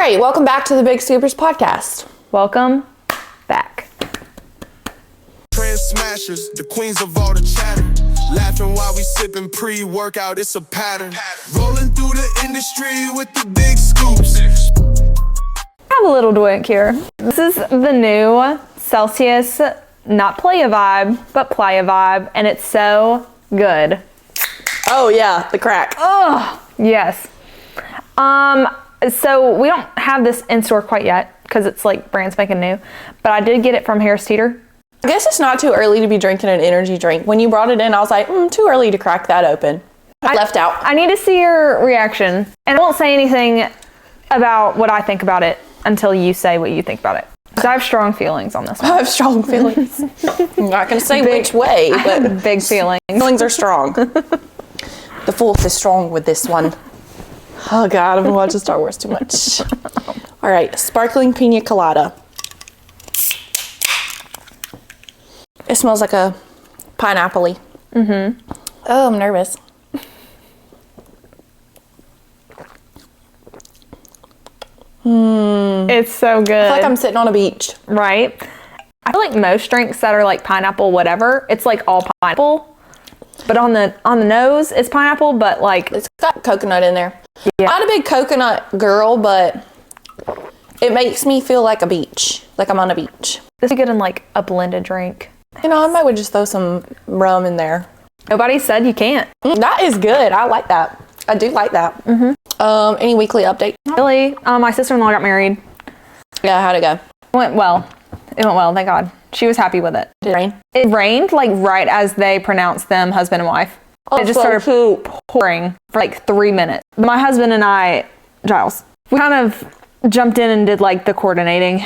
right, welcome back to the Big Scoopers podcast. Welcome back. Trend smashers, the queens of all the chatter. Laughing while we sipping pre-workout, it's a pattern. Rolling through the industry with the big scoops. I have a little drink here. This is the new Celsius, not Playa Vibe, but Playa Vibe, and it's so good. Oh yeah, the crack. Oh, yes. So we don't have this in store quite yet because it's like brand spanking new, but I did get it from Harris Teeter. I guess it's not too early to be drinking an energy drink. When you brought it in, I was like, too early to crack that open. I left out. I need to see your reaction, and I won't say anything about what I think about it until you say what you think about it. Because I have strong feelings on this one. I have strong feelings. I'm not going to say which way, but big feelings. Feelings are strong. The Force is strong with this one. Oh God, I've been watching Star Wars too much. All right, sparkling pina colada. It smells like a pineapple-y. Mm-hmm. Oh, I'm nervous. It's so good. I feel like I'm sitting on a beach. Right? I feel like most drinks that are like pineapple whatever, it's like all pineapple. But on the nose, it's pineapple, but like... It's got coconut in there. Yeah. I'm not a big coconut girl, but it makes me feel like a beach. Like I'm on a beach. This is good in like a blended drink. You know, I might would just throw some rum in there. Nobody said you can't. That is good. I like that. I do like that. Mm-hmm. Any weekly update? Really? My sister-in-law got married. Yeah, how'd it go? It went well, thank God. She was happy with it. Did it rain? It rained like right as they pronounced them husband and wife. It just started pouring for like 3 minutes. My husband and I, Giles, we kind of jumped in and did like the coordinating.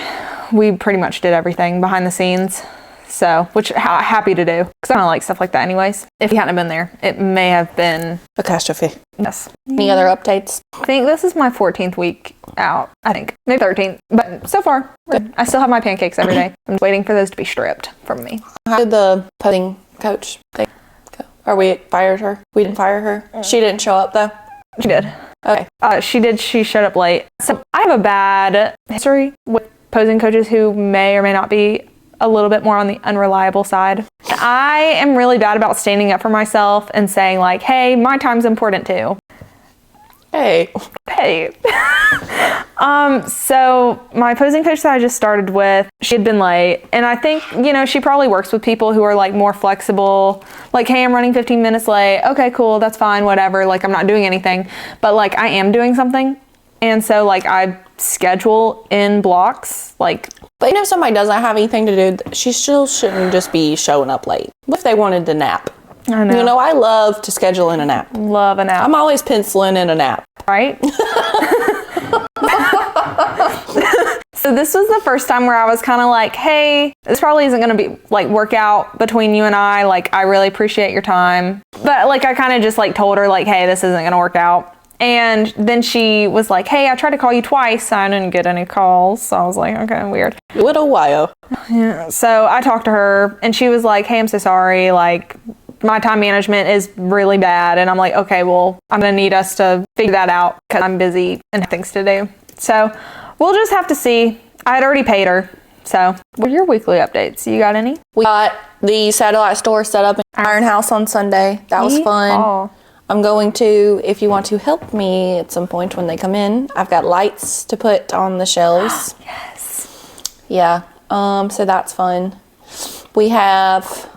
We pretty much did everything behind the scenes. So, which happy to do, because I don't like stuff like that anyways. If you hadn't been there, it may have been a catastrophe. Yes. Any other updates? I think this is my 14th week out. I think maybe 13th, but so far good. I still have my pancakes every day. I'm waiting for those to be stripped from me. How did the posing coach thing go? Or we fired her? We didn't fire her. She didn't show up though. She did. Okay. She did. She showed up late. So I have a bad history with posing coaches who may or may not be a little bit more on the unreliable side. I am really bad about standing up for myself and saying like, hey, my time's important too. Hey. So my posing coach that I just started with, she had been late, and I think, she probably works with people who are like more flexible, like, hey, I'm running 15 minutes late. Okay, cool. That's fine. Whatever. Like, I'm not doing anything, but like I am doing something. And so like I schedule in blocks, like. But if somebody doesn't have anything to do, she still shouldn't just be showing up late. What if they wanted to nap? I know. I love to schedule in a nap. Love a nap. I'm always penciling in a nap. Right? So this was the first time where I was kind of like, hey, this probably isn't going to be like work out between you and I. Like, I really appreciate your time. But like, I kind of just like told her like, hey, this isn't going to work out. And then she was like, hey, I tried to call you twice. I didn't get any calls. So I was like, okay, weird. What a while. Yeah. So I talked to her and she was like, hey, I'm so sorry. Like, my time management is really bad. And I'm like, okay, well, I'm going to need us to figure that out because I'm busy and have things to do. So we'll just have to see. I had already paid her. So what are your weekly updates? You got any? We got the satellite store set up in Iron House on Sunday. That was fun. Oh. I'm going to, if you want to help me at some point when they come in, I've got lights to put on the shelves. Yes. Yeah. So that's fun. We have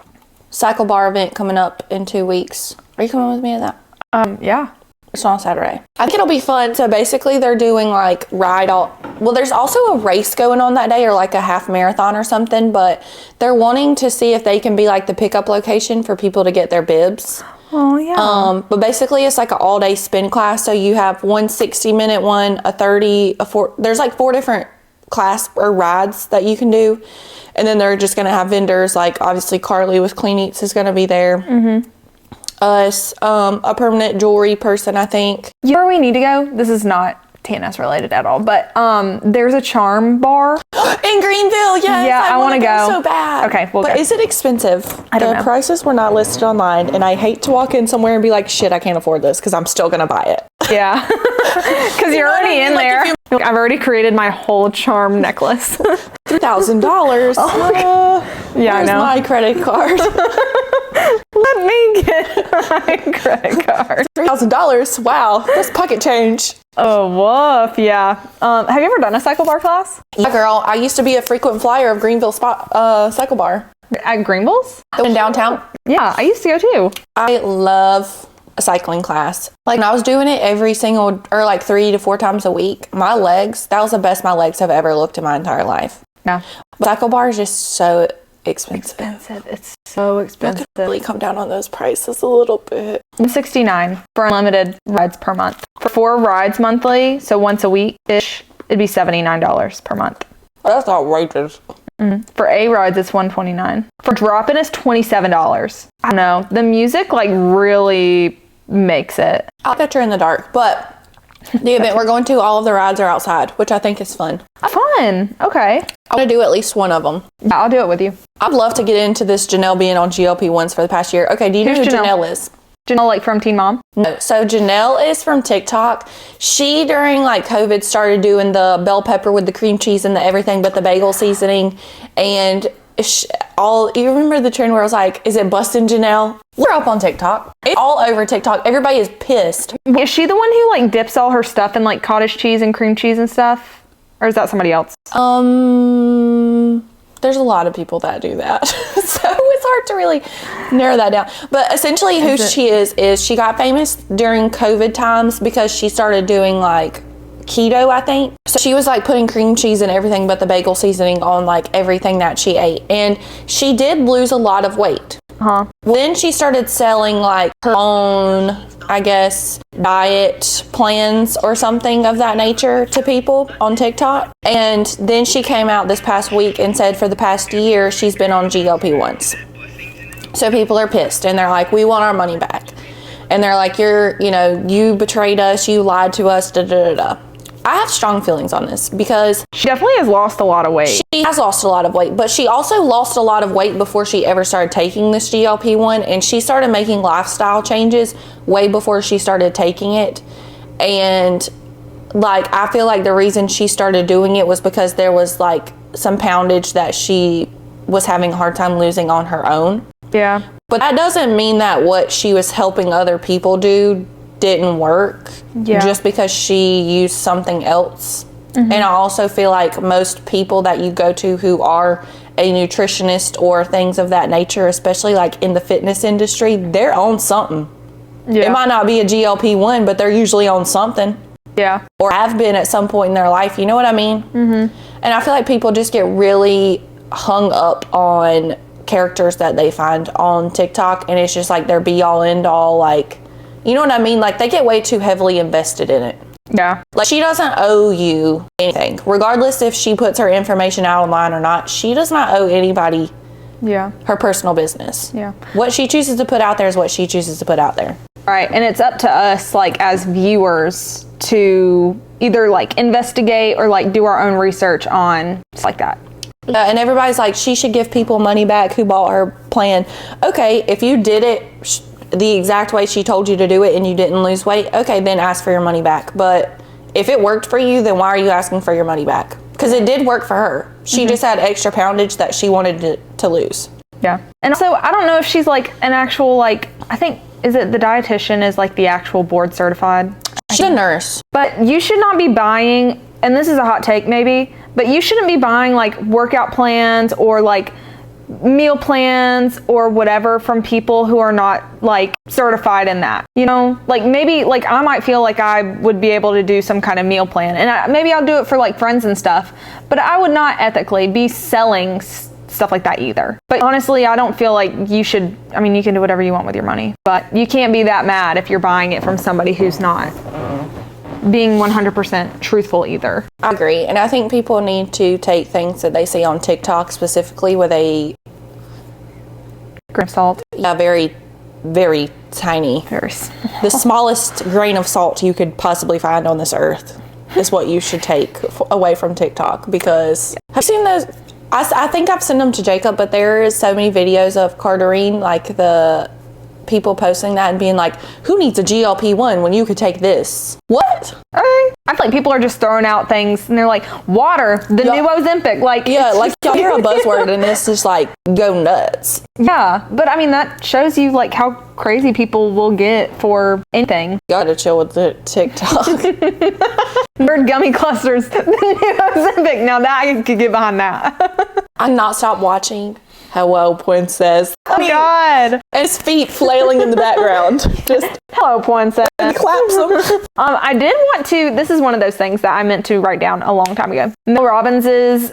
cycle bar event coming up in 2 weeks. Are you coming with me at that? Yeah. It's on Saturday. I think it'll be fun. So basically they're doing like there's also a race going on that day or like a half marathon or something, but they're wanting to see if they can be like the pickup location for people to get their bibs. Oh, yeah. But basically it's like an all day spin class. So you have one 60-minute one, a 30, there's like 4 different class or rides that you can do. And then they're just going to have vendors, like obviously Carly with Clean Eats is going to be there. Mm-hmm. Us, a permanent jewelry person, I think. You know where we need to go? This is not TNS related at all, but there's a charm bar. In Greenville, yes. Yeah, I want to go so bad. Okay, but go. Is it expensive? I don't know. The prices were not listed online, and I hate to walk in somewhere and be like, shit, I can't afford this, because I'm still going to buy it. Yeah. Because you're already in there. I've already created my whole charm necklace. $3,000. Yeah, I Where's know. my credit card? Let me get my credit card. $3,000. Wow, that's pocket change. Oh, woof. Yeah. Have you ever done a cycle bar class? Yeah, girl, I used to be a frequent flyer of Greenville Cycle Bar. At Greenville's? In downtown. Yeah, I used to go too. I love a cycling class. Like, when I was doing it every single, or like 3 to 4 times a week, my legs, that was the best my legs have ever looked in my entire life. Yeah. But cycle bar is just so expensive. It's so expensive. I could really come down on those prices a little bit. $69 for unlimited rides per month. For 4 rides monthly, so once a week-ish, it'd be $79 per month. That's outrageous. For A rides, it's $129. For drop-in, it's $27. I don't know. The music, like, really makes it. I'll bet you're in the dark, but the event we're going to, all of the rides are outside, which I think is fun. Fun. Okay. I want to do at least one of them. Yeah, I'll do it with you. I'd love to get into this Janel being on GLP-1s for the past year. Okay, do you know who Who's Janel? Janel is? Janel, like, from Teen Mom? No. So Janelle is from TikTok. She, during like COVID, started doing the bell pepper with the cream cheese and the everything but the bagel seasoning. And you remember the trend where I was like, is it bustin' Janelle? We're up on TikTok. It's all over TikTok. Everybody is pissed. Is she the one who, like, dips all her stuff in, like, cottage cheese and cream cheese and stuff? Or is that somebody else? There's a lot of people that do that. So it's hard to really narrow that down. But essentially who she is she got famous during COVID times because she started doing like keto, I think. So she was like putting cream cheese and everything but the bagel seasoning on like everything that she ate. And she did lose a lot of weight. Then she started selling like her own, I guess, diet plans or something of that nature to people on TikTok. And then she came out this past week and said for the past year she's been on GLP-1s. So people are pissed and they're like, we want our money back. And they're like, you betrayed us, you lied to us, da da da da. I have strong feelings on this because She definitely has lost a lot of weight. she has lost a lot of weight, but she also lost a lot of weight before she ever started taking this GLP-1, and she started making lifestyle changes way before she started taking it. And like, I feel like the reason she started doing it was because there was like some poundage that she was having a hard time losing on her own. Yeah. But that doesn't mean that what she was helping other people do didn't work just because she used something else. And I also feel like most people that you go to who are a nutritionist or things of that nature, especially like in the fitness industry, they're on something. It might not be a GLP-1, but they're usually on something. Yeah. Or have been at some point in their life, you know what I mean? And I feel like people just get really hung up on characters that they find on TikTok, and it's just like their be all end all, like, you know what I mean? Like, they get way too heavily invested in it. Yeah. Like, she doesn't owe you anything. Regardless if she puts her information out online or not, she does not owe anybody her personal business. Yeah. What she chooses to put out there is what she chooses to put out there. Right. And it's up to us, like, as viewers to either, like, investigate or, like, do our own research on stuff like that. Yeah, and everybody's like, she should give people money back who bought her plan. Okay, if you did it the exact way she told you to do it and you didn't lose weight, okay, then ask for your money back. But if it worked for you, then why are you asking for your money back? Because it did work for her. She just had extra poundage that she wanted to lose. Yeah. And also, I don't know if she's like an actual, like, I think, is it the dietitian is like the actual board certified? She's a nurse. But you should not be buying, and this is a hot take maybe, but you shouldn't be buying like workout plans or like meal plans or whatever from people who are not like certified in that, you know, like maybe like I might feel like I would be able to do some kind of meal plan, and maybe I'll do it for like friends and stuff, but I would not ethically be selling stuff like that either. But honestly, I don't feel like you should. I mean, you can do whatever you want with your money, but you can't be that mad if you're buying it from somebody who's not being 100% truthful either. I agree, and I think people need to take things that they see on TikTok specifically with a grain of salt. Yeah, very, very tiny. Very small. The smallest grain of salt you could possibly find on this earth is what you should take away from TikTok, because I've seen those. I think I've sent them to Jacob, but there is so many videos of Carterine, like the people posting that and being like, who needs a GLP-1 when you could take this? What? I feel like people are just throwing out things and they're like, water, the new Ozempic. Like, yeah, like y'all hear a buzzword and it's just like, go nuts. Yeah, but I mean, that shows you like how crazy people will get for anything. Gotta chill with the TikTok. Bird gummy clusters, the new Ozempic. Now that I could get behind that. I not stop watching Hello Princess. Oh God. And his feet flailing in the background. Just hello Princess. And claps them. I did want to, this is one of those things that I meant to write down a long time ago. Mel Robbins's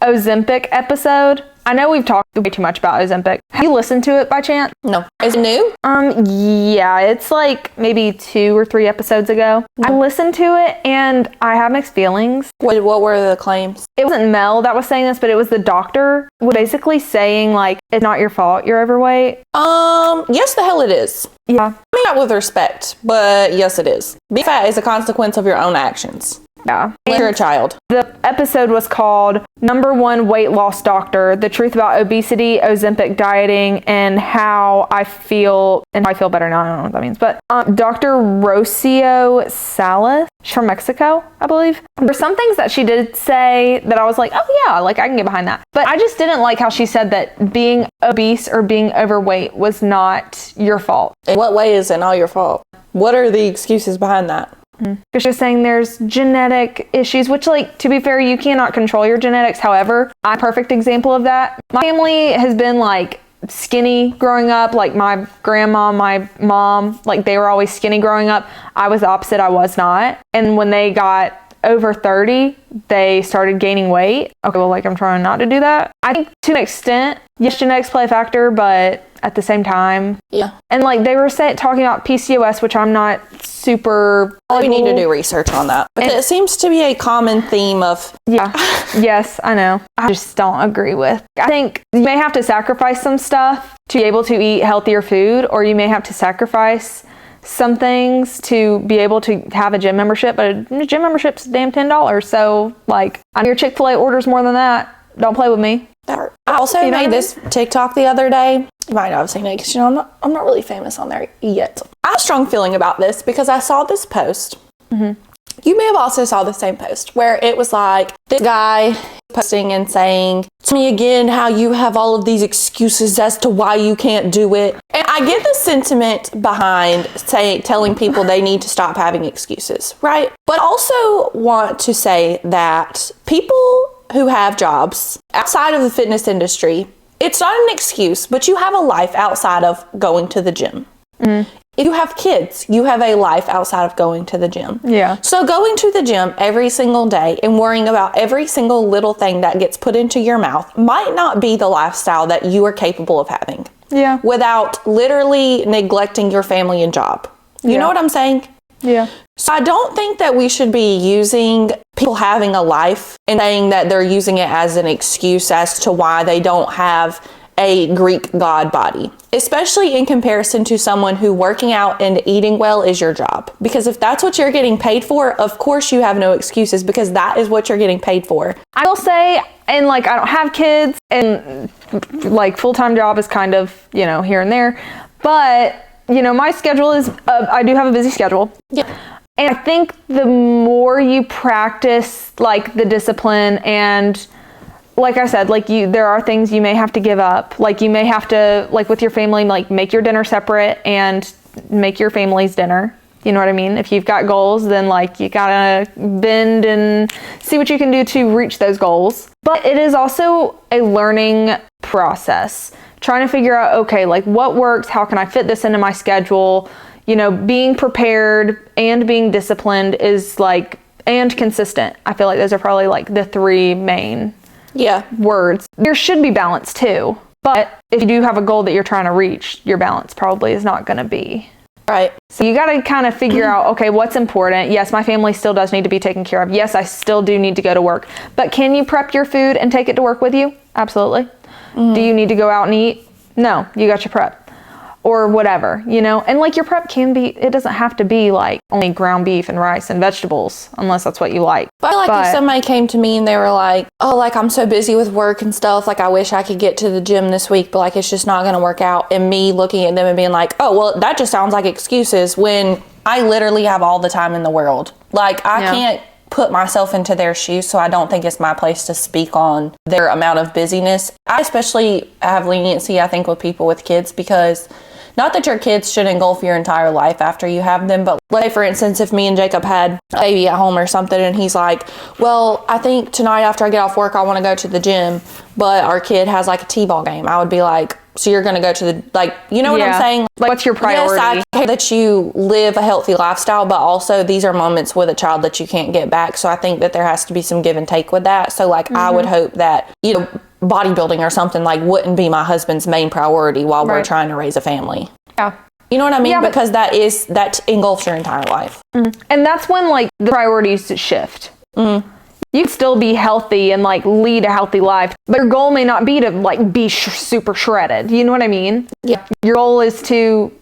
Ozempic episode. I know we've talked way too much about Ozempic. Have you listened to it by chance? No. Is it new? Yeah, it's like maybe 2 or 3 episodes ago. I listened to it and I have mixed feelings. What were the claims? It wasn't Mel that was saying this, but it was the doctor basically saying like, it's not your fault you're overweight. Yes, the hell it is. Yeah. I mean, not with respect, but yes, it is. Being fat is a consequence of your own actions. Yeah. When you're a child. The episode was called Number 1 Weight Loss Doctor, The Truth About Obesity, Ozempic Dieting, and How I Feel, and I Feel Better Now. I don't know what that means. But Dr. Rocio Salas, she's from Mexico, I believe. There's some things that she did say that I was like, oh yeah, like I can get behind that. But I just didn't like how she said that being obese or being overweight was not your fault. In what way is it not your fault? What are the excuses behind that? Because she's saying there's genetic issues, which, like, to be fair, you cannot control your genetics. However, I'm a perfect example of that. My family has been like skinny growing up. Like my grandma, my mom, like they were always skinny growing up. I was the opposite. I was not. And when they got over 30, they started gaining weight. Okay, well, like I'm trying not to do that. I think to an extent, yes, genetics play a factor, but at the same time, yeah. And like they were talking about PCOS, which I'm not super. We need to do research on that. But it seems to be a common theme of. Yeah. Yes, I know. I just don't agree with. I think you may have to sacrifice some stuff to be able to eat healthier food, or you may have to sacrifice some things to be able to have a gym membership, but a gym membership's damn $10. So like, I hear Chick-fil-A orders more than that. Don't play with me. I also made this TikTok the other day. You might not have seen it because, you know, I'm not really famous on there yet. I have a strong feeling about this because I saw this post. Mm-hmm. You may have also saw the same post where it was like this guy posting and saying, tell me again how you have all of these excuses as to why you can't do it. And I get the sentiment behind telling people they need to stop having excuses, right? But also want to say that people who have jobs outside of the fitness industry, it's not an excuse, but you have a life outside of going to the gym. Mm. If you have kids, you have a life outside of going to the gym. Yeah. So going to the gym every single day and worrying about every single little thing that gets put into your mouth might not be the lifestyle that you are capable of having. Yeah. Without literally neglecting your family and job. You know what I'm saying? Yeah. So I don't think that we should be using people having a life and saying that they're using it as an excuse as to why they don't have a Greek god body, especially in comparison to someone who working out and eating well is your job. Because if that's what you're getting paid for, of course you have no excuses because that is what you're getting paid for. I will say, and like I don't have kids and like full-time job is kind of, you know, here and there, but you know, my schedule is, I do have a busy schedule. Yeah. And I think the more you practice like the discipline and like I said, like there are things you may have to give up. Like you may have to, like with your family, like make your dinner separate and make your family's dinner. You know what I mean? If you've got goals, then like you gotta bend and see what you can do to reach those goals. But it is also a learning process. Trying to figure out, okay, like what works? How can I fit this into my schedule? You know, being prepared and being disciplined is like, and consistent. I feel like those are probably like the 3 main words. There should be balance too. But if you do have a goal that you're trying to reach, your balance probably is not going to be. Right. So you got to kind of figure out, okay, what's important? Yes, my family still does need to be taken care of. Yes, I still do need to go to work. But can you prep your food and take it to work with you? Absolutely. Mm. Do you need to go out and eat? No, you got your prep. or whatever, you know? And like your prep can be, it doesn't have to be like only ground beef and rice and vegetables, unless that's what you like. But like if somebody came to me and they were like, oh, like I'm so busy with work and stuff, like I wish I could get to the gym this week, but like it's just not going to work out. And me looking at them and being like, oh, well, that just sounds like excuses when I literally have all the time in the world. Like I can't put myself into their shoes, so I don't think it's my place to speak on their amount of busyness. I especially have leniency, I think, with people with kids, because not that your kids should engulf your entire life after you have them, but like for instance, if me and Jacob had a baby at home or something and he's like, well, I think tonight after I get off work I want to go to the gym, but our kid has like a t-ball game, I would be like, so you're going to go to the, like, you know what I'm saying? Like, what's your priority? Yes, I care that you live a healthy lifestyle, but also these are moments with a child that you can't get back. So I think that there has to be some give and take with that. So like, I would hope that, you know, bodybuilding or something like wouldn't be my husband's main priority while we're trying to raise a family. Yeah. You know what I mean? Yeah, because that engulfs your entire life. And that's when like the priorities shift. You can still be healthy and like lead a healthy life, but your goal may not be to like be super shredded. You know what I mean? Yeah. Your goal is to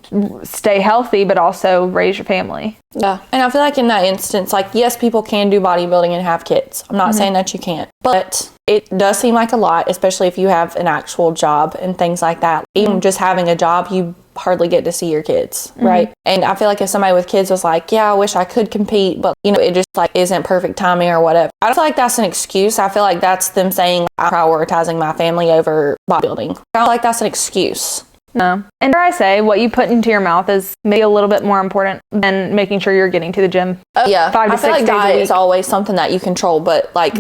stay healthy, but also raise your family. Yeah. And I feel like in that instance, like, yes, people can do bodybuilding and have kids. I'm not saying that you can't, but it does seem like a lot, especially if you have an actual job and things like that. Even just having a job, you hardly get to see your kids, right? And I feel like if somebody with kids was like, yeah, I wish I could compete, but you know, it just like isn't perfect timing or whatever. I don't feel like that's an excuse. I feel like that's them saying I'm prioritizing my family over bodybuilding. I feel like that's an excuse. No. And dare I say, what you put into your mouth is maybe a little bit more important than making sure you're getting to the gym. Oh, yeah. 5 to 6 days a week. I feel like diet is always something that you control, but like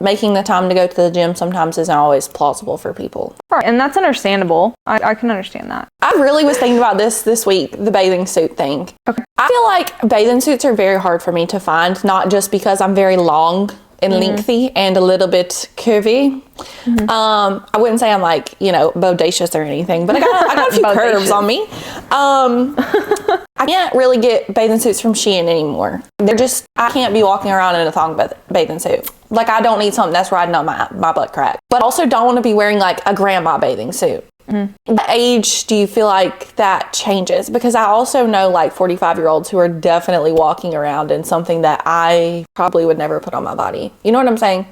making the time to go to the gym sometimes isn't always plausible for people. Right. And that's understandable. I can understand that. I really was thinking about this week, the bathing suit thing. Okay. I feel like bathing suits are very hard for me to find, not just because I'm very long and lengthy and a little bit curvy. I wouldn't say I'm like, you know, bodacious or anything, but I got a few curves on me. I can't really get bathing suits from Shein anymore. I can't be walking around in a thong bathing suit. Like I don't need something that's riding on my butt crack, but also don't want to be wearing like a grandma bathing suit. What age do you feel like that changes? Because I also know like 45-year-olds who are definitely walking around in something that I probably would never put on my body. You know what I'm saying?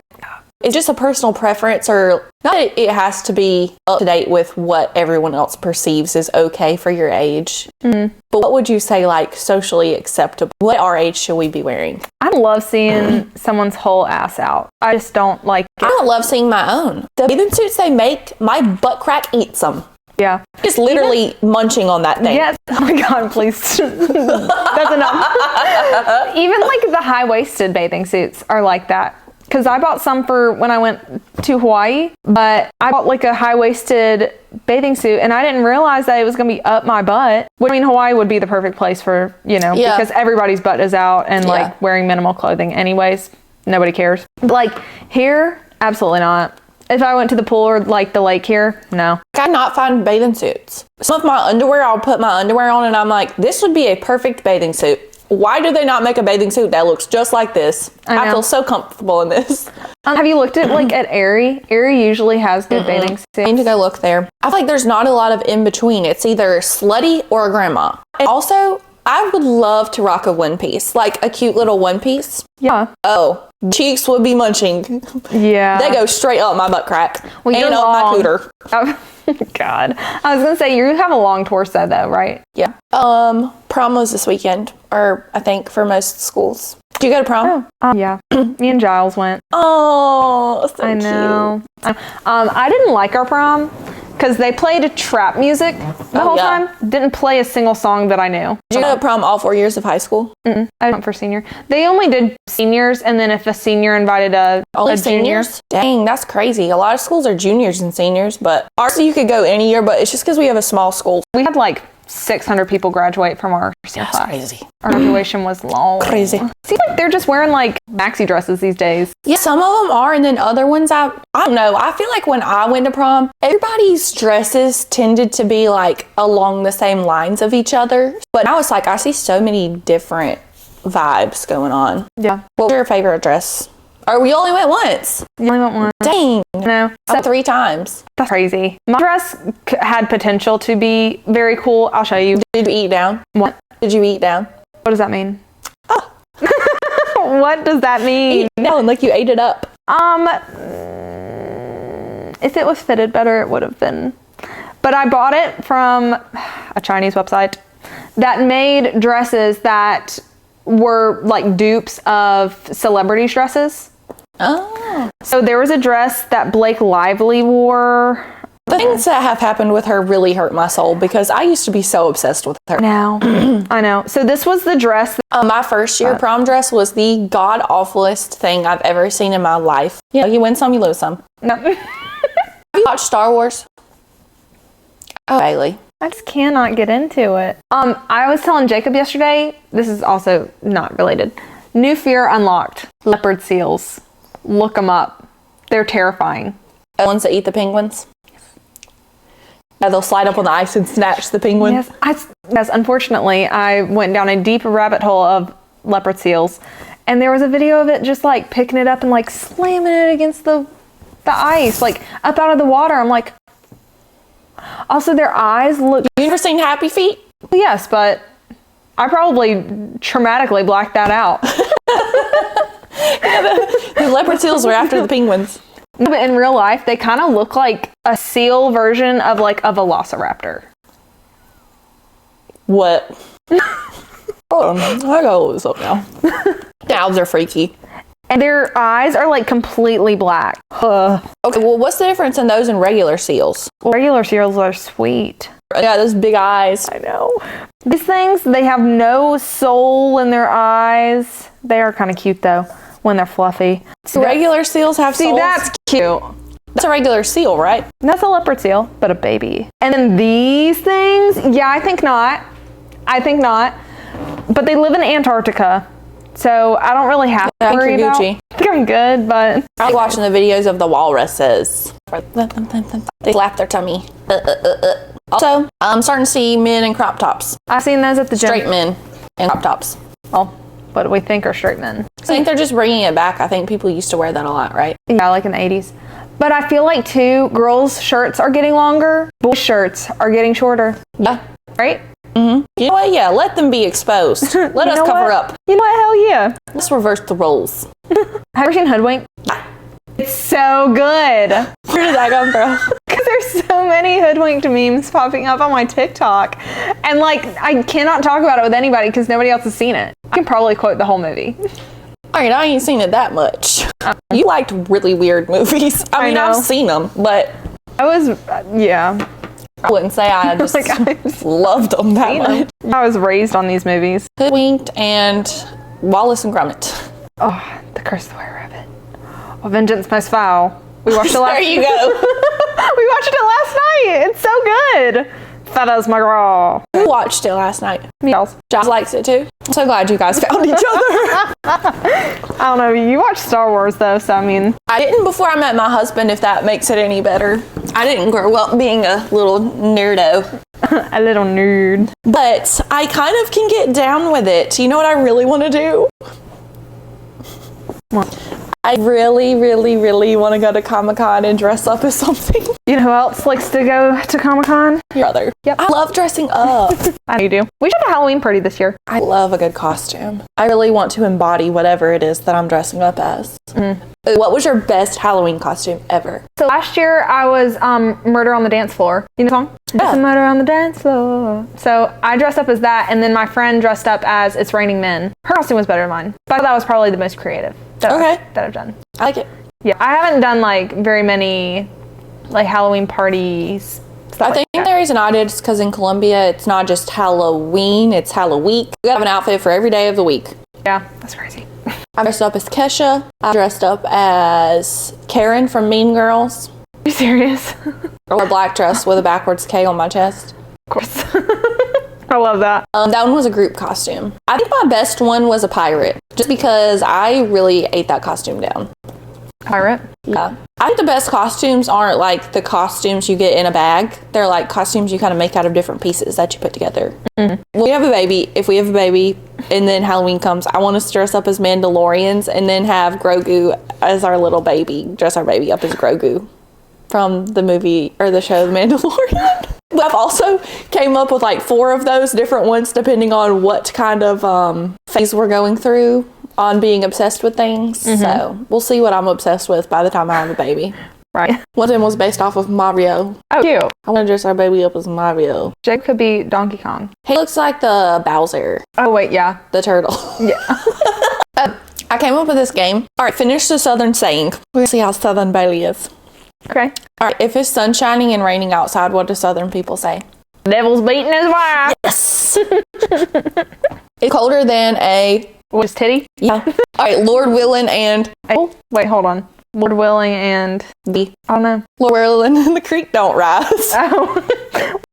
It's just a personal preference, or not that it has to be up to date with what everyone else perceives is okay for your age. But what would you say like socially acceptable? What our age should we be wearing? I love seeing someone's whole ass out. I just don't like it. I don't love seeing my own. The bathing suits they make, my butt crack eats them. Yeah. Just literally munching on that thing. Yes. Oh my God, please. That's enough. Even like the high-waisted bathing suits are like that. Because I bought some for when I went to Hawaii, but I bought like a high-waisted bathing suit and I didn't realize that it was going to be up my butt. I mean, Hawaii would be the perfect place for, you know, because everybody's butt is out and like wearing minimal clothing anyways. Nobody cares. Like here, absolutely not. If I went to the pool or like the lake here, no. I cannot find bathing suits. Some of my underwear, I'll put my underwear on and I'm like, this would be a perfect bathing suit. Why do they not make a bathing suit that looks just like this? I feel so comfortable in this. Have you looked at like at Aerie? Aerie usually has good bathing suits. I need to go look there. I feel like there's not a lot of in between. It's either slutty or a grandma. And also, I would love to rock a one piece, like a cute little one piece. Yeah. Oh, cheeks would be munching. Yeah. They go straight up my butt crack. Well, and up my cooter. Oh, God. I was going to say, you have a long torso though, right? Yeah. Prom was this weekend, or I think for most schools. Did you go to prom? Yeah. Me and Giles went. Oh, so I know. Cute. I didn't like our prom because they played trap music the whole time. Didn't play a single song that I knew. Did you go to prom all 4 years of high school? I went for senior. They only did seniors, and then if a senior invited a junior. Dang, that's crazy. A lot of schools are juniors and seniors, but ours you could go any year, but it's just because we have a small school. We had like 600 people graduate from our class. That's crazy. Our graduation was long. Crazy. Seems like they're just wearing like maxi dresses these days. Yeah, some of them are, and then other ones I don't know. I feel like when I went to prom, everybody's dresses tended to be like along the same lines of each other. But now it's like I see so many different vibes going on. Yeah. What was your favorite dress Or we only went once. You only went once. Dang. No. So 3 times. That's crazy. My dress had potential to be very cool. I'll show you. Did you eat down? What? Did you eat down? What does that mean? Oh. What does that mean? Eat down, like you ate it up. If it was fitted better, it would have been. But I bought it from a Chinese website that made dresses that were like dupes of celebrities' dresses. Oh. So there was a dress that Blake Lively wore. The things that have happened with her really hurt my soul because I used to be so obsessed with her. Now, I know. So this was the dress. My first year prom dress was the god-awfulest thing I've ever seen in my life. You win some, you lose some. No. Have you watched Star Wars? Oh, Bailey. I just cannot get into it. I was telling Jacob yesterday, this is also not related. New fear unlocked. Leopard seals. Look them up. They're terrifying. The ones that eat the penguins? Yeah, they'll slide up on the ice and snatch the penguin. Yes, unfortunately, I went down a deep rabbit hole of leopard seals. And there was a video of it just like picking it up and like slamming it against the ice, like up out of the water. I'm like, also their eyes look... You ever seen Happy Feet? Yes, but I probably traumatically blacked that out. The leopard seals were after the penguins. But in real life, they kind of look like a seal version of like a velociraptor. What? Hold on, I gotta look this up now. Owls are freaky. And their eyes are like completely black. Okay, well, what's the difference in those and regular seals? Regular seals are sweet. Yeah, those big eyes. I know. These things, they have no soul in their eyes. They are kind of cute though when they're fluffy. So regular seals have souls? See, that's cute. That's a regular seal, right? That's a leopard seal, but a baby. And then these things, yeah, I think not. But they live in Antarctica. So I don't really have to worry about. I think I'm good, but I was watching the videos of the walruses. They slap their tummy. Also, I'm starting to see men in crop tops. I've seen those at the gym. Straight men in crop tops. Well, what do we think are straight men? I think they're just bringing it back. I think people used to wear that a lot, right? Yeah, like in the 80s. But I feel like too, girls' shirts are getting longer. Boys' shirts are getting shorter. Yeah. Right? Mm-hmm. You know what? Yeah, let them be exposed. Let us cover up. You know what? Hell yeah. Let's reverse the roles. Have you ever seen Hoodwink? It's so good. Where did that come from? Because there's so many hoodwinked memes popping up on my TikTok. And like, I cannot talk about it with anybody because nobody else has seen it. I can probably quote the whole movie. All right, I ain't seen it that much. You liked really weird movies. I mean, I've seen them, but... yeah. I wouldn't say I just loved them that much. I was raised on these movies. Hoodwinked and Wallace and Gromit. Oh, The Curse of the White Rabbit. Oh, Vengeance Most Foul. We watched it last There you go. We watched it last night. It's so good. Feathers McGraw. We watched it last night. Giles. Giles likes it too. I'm so glad you guys found each other. I don't know. You watched Star Wars though, so I mean. I didn't before I met my husband, if that makes it any better. I didn't grow up being a little nerdo. A little nerd. But I kind of can get down with it. You know what I really want to do? What? I really, really, really want to go to Comic-Con and dress up as something. You know who else likes to go to Comic-Con? Your brother. Yep. I love dressing up. I know you do. We should have a Halloween party this year. I love a good costume. I really want to embody whatever it is that I'm dressing up as. What was your best Halloween costume ever? So last year I was Murder on the Dance Floor. You know the song? Yeah. It's a murder on the dance floor. So I dressed up as that, and then my friend dressed up as It's Raining Men. Her costume was better than mine, but that was probably the most creative that I've done. I like it. Yeah, I haven't done like very many like Halloween parties. I think the reason I did is because in Columbia it's not just Halloween, it's Halloween. We have an outfit for every day of the week. Yeah, that's crazy. I dressed up as Kesha. I dressed up as Karen from Mean Girls. Are you serious? I wore a black dress with a backwards K on my chest. Of course. I love that. That one was a group costume. I think my best one was a pirate, just because I really ate that costume down. Pirate? Yeah. I think the best costumes aren't like the costumes you get in a bag. They're like costumes you kind of make out of different pieces that you put together. If we have a baby, and then Halloween comes, I want us to dress up as Mandalorians and then have Grogu as our little baby, dress our baby up as Grogu from the movie or the show The Mandalorian. I've also came up with like 4 of those different ones depending on what kind of phase we're going through on being obsessed with things. So we'll see what I'm obsessed with by the time I have a baby. Right. One of them was based off of Mario. Oh, cute. I want to dress our baby up as Mario. Jake could be Donkey Kong. He looks like the Bowser. Oh, wait, yeah. The turtle. Yeah. I came up with this game. All right, finish the Southern saying. We'll see how Southern Bailey is. Okay. All right, if it's sun shining and raining outside, what do Southern people say? The devil's beating his wife. Yes. It's colder than a... What is titty? Yeah. All right, Lord willing and... Oh, wait, hold on. Lord willing and... B. I don't know. Lord willing and the creek don't rise. Oh.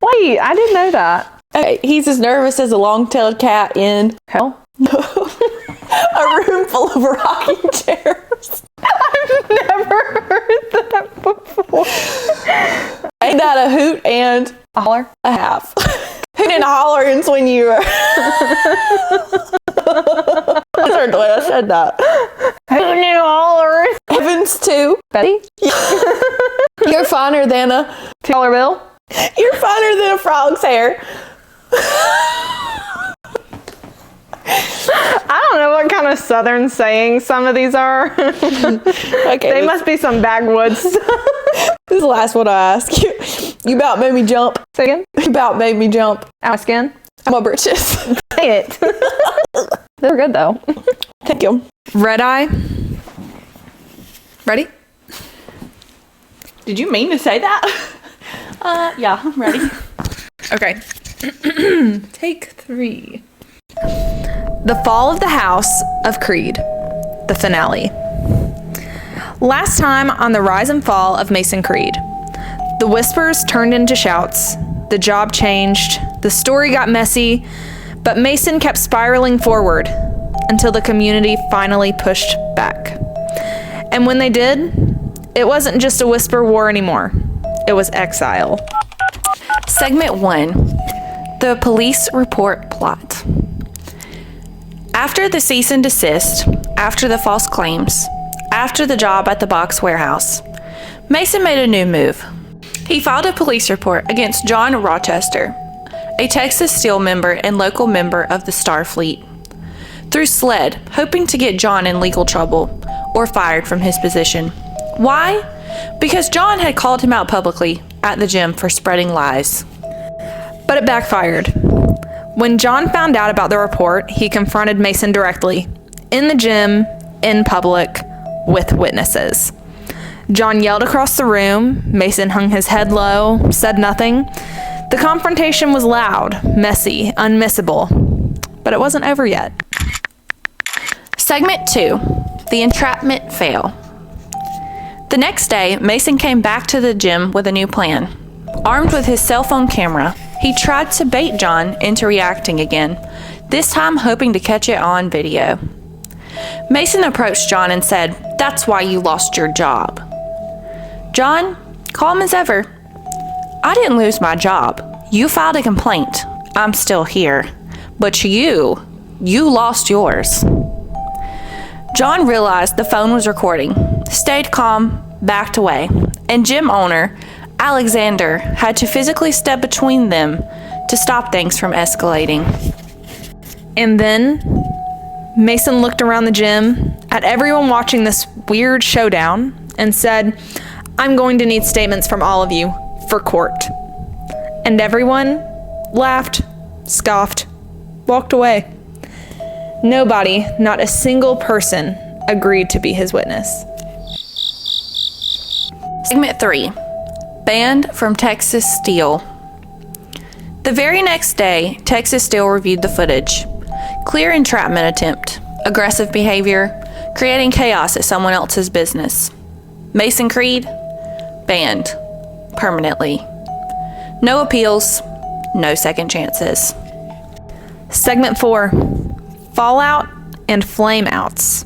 Wait, I didn't know that. Okay, he's as nervous as a long-tailed cat in... Hell? a room full of rocking chairs. I've never heard that before. Ain't that a hoot and... A holler? A half. Hoot and a holler and when you were... That's heard the way I said that. Hoot and a holler. Heavens too. Betty? You're finer than a... $2 bill? You're finer than a frog's hair. I don't know what kind of Southern sayings some of these are. Okay. They must be some backwoods stuff. This is the last one I ask you. You about made me jump. Say again? You about made me jump. Out of skin? I'm a britches. Say it. They were good though. Thank you. Red eye. Ready? Did you mean to say that? Yeah, I'm ready. Okay. Take 3. The Fall of the House of Creed, the finale. Last time on the rise and fall of Mason Creed, the whispers turned into shouts, the job changed, the story got messy, but Mason kept spiraling forward until the community finally pushed back. And when they did, it wasn't just a whisper war anymore. It was exile. Segment 1. The police report plot. After the cease and desist, after the false claims, after the job at the box warehouse, Mason made a new move. He filed a police report against John Rochester, a Texas Steel member and local member of the Star Fleet, through SLED, hoping to get John in legal trouble or fired from his position. Why? Because John had called him out publicly at the gym for spreading lies. But it backfired. When John found out about the report, he confronted Mason directly, in the gym, in public, with witnesses. John yelled across the room. Mason hung his head low, said nothing. The confrontation was loud, messy, unmissable. But it wasn't over yet. Segment 2. The entrapment fail. The next day, Mason came back to the gym with a new plan. Armed with his cell phone camera, he tried to bait John into reacting again, this time hoping to catch it on video. Mason approached John and said, "That's why you lost your job." John, calm as ever. "I didn't lose my job. You filed a complaint. I'm still here. But you lost yours." John realized the phone was recording, stayed calm, backed away, and gym owner Alexander had to physically step between them to stop things from escalating. And then Mason looked around the gym at everyone watching this weird showdown and said, "I'm going to need statements from all of you for court." And everyone laughed, scoffed, walked away. Nobody, not a single person, agreed to be his witness. Segment 3. Banned from Texas Steel. The very next day, Texas Steel reviewed the footage. Clear entrapment attempt, aggressive behavior, creating chaos at someone else's business. Mason Creed, banned permanently. No appeals, no second chances. Segment 4. Fallout and flameouts.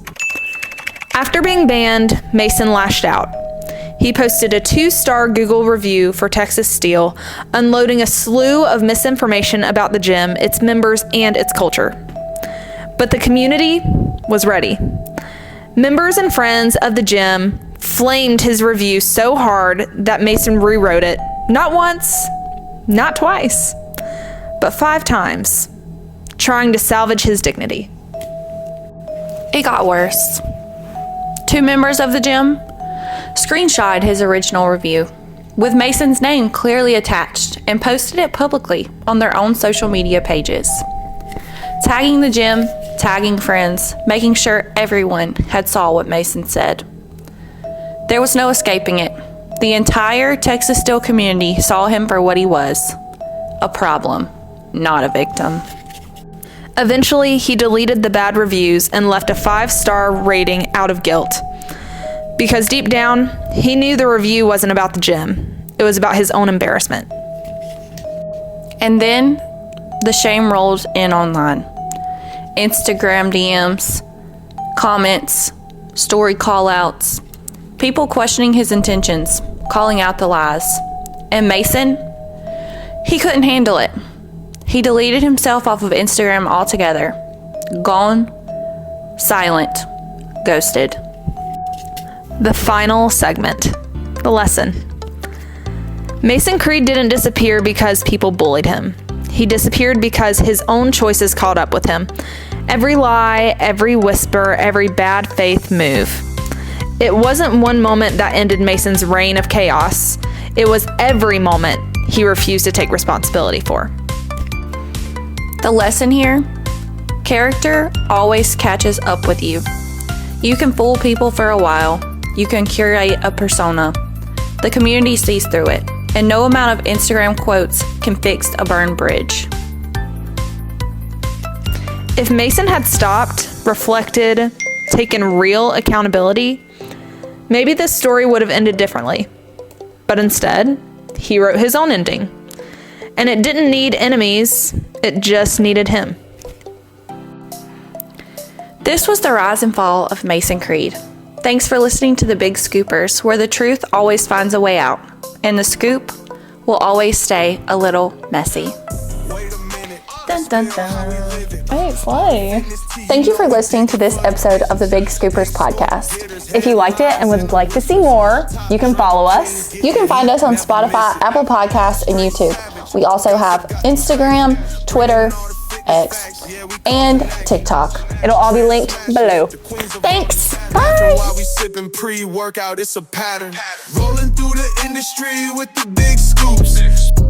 After being banned, Mason lashed out. He posted a 2-star Google review for Texas Steel, unloading a slew of misinformation about the gym, its members, and its culture. But the community was ready. Members and friends of the gym flamed his review so hard that Mason rewrote it, not once, not twice, but 5 times, trying to salvage his dignity. It got worse. 2 members of the gym screenshotted his original review with Mason's name clearly attached and posted it publicly on their own social media pages, tagging the gym, tagging friends, making sure everyone had saw what Mason said. There was no escaping it. The entire Texas Steel community saw him for what he was, a problem, not a victim. Eventually, he deleted the bad reviews and left a 5-star rating out of guilt. Because deep down, he knew the review wasn't about the gym. It was about his own embarrassment. And then, the shame rolled in online. Instagram DMs, comments, story call-outs, people questioning his intentions, calling out the lies. And Mason, he couldn't handle it. He deleted himself off of Instagram altogether. Gone, silent, ghosted. The final segment, the lesson. Mason Creed didn't disappear because people bullied him. He disappeared because his own choices caught up with him. Every lie, every whisper, every bad faith move. It wasn't one moment that ended Mason's reign of chaos. It was every moment he refused to take responsibility for. The lesson here, character always catches up with you. You can fool people for a while. You can curate a persona. The community sees through it, and no amount of Instagram quotes can fix a burned bridge. If Mason had stopped, reflected, taken real accountability, maybe this story would have ended differently. But instead, he wrote his own ending. And it didn't need enemies, it just needed him. This was the rise and fall of Mason Creed. Thanks for listening to The Big Scoopers, where the truth always finds a way out, and the scoop will always stay a little messy. Dun, dun, dun. Hey, slay. Thank you for listening to this episode of the Big Scoopers podcast. If you liked it and would like to see more, you can follow us. You can find us on Spotify, Apple Podcasts, and YouTube. We also have Instagram, Twitter, X, and TikTok. It'll all be linked below. Thanks. Bye. While we sipping pre-workout, it's a pattern. Rolling through the industry with the big scoops.